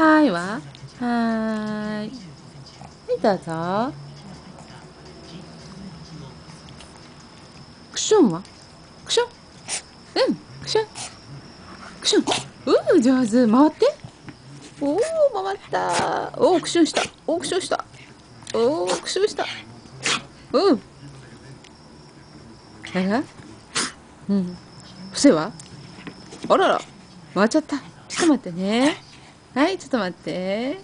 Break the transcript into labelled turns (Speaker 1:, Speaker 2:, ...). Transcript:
Speaker 1: はーいはーい。はい、どうぞ。クションはクション。うん、クション。クション。上手。回って。おお、回った。おお、クションした。おお、クションした。おお、クションした。うん。あら、うん。伏せはあらら。回っちゃった。ちょっと待ってね。はい、ちょっと待って。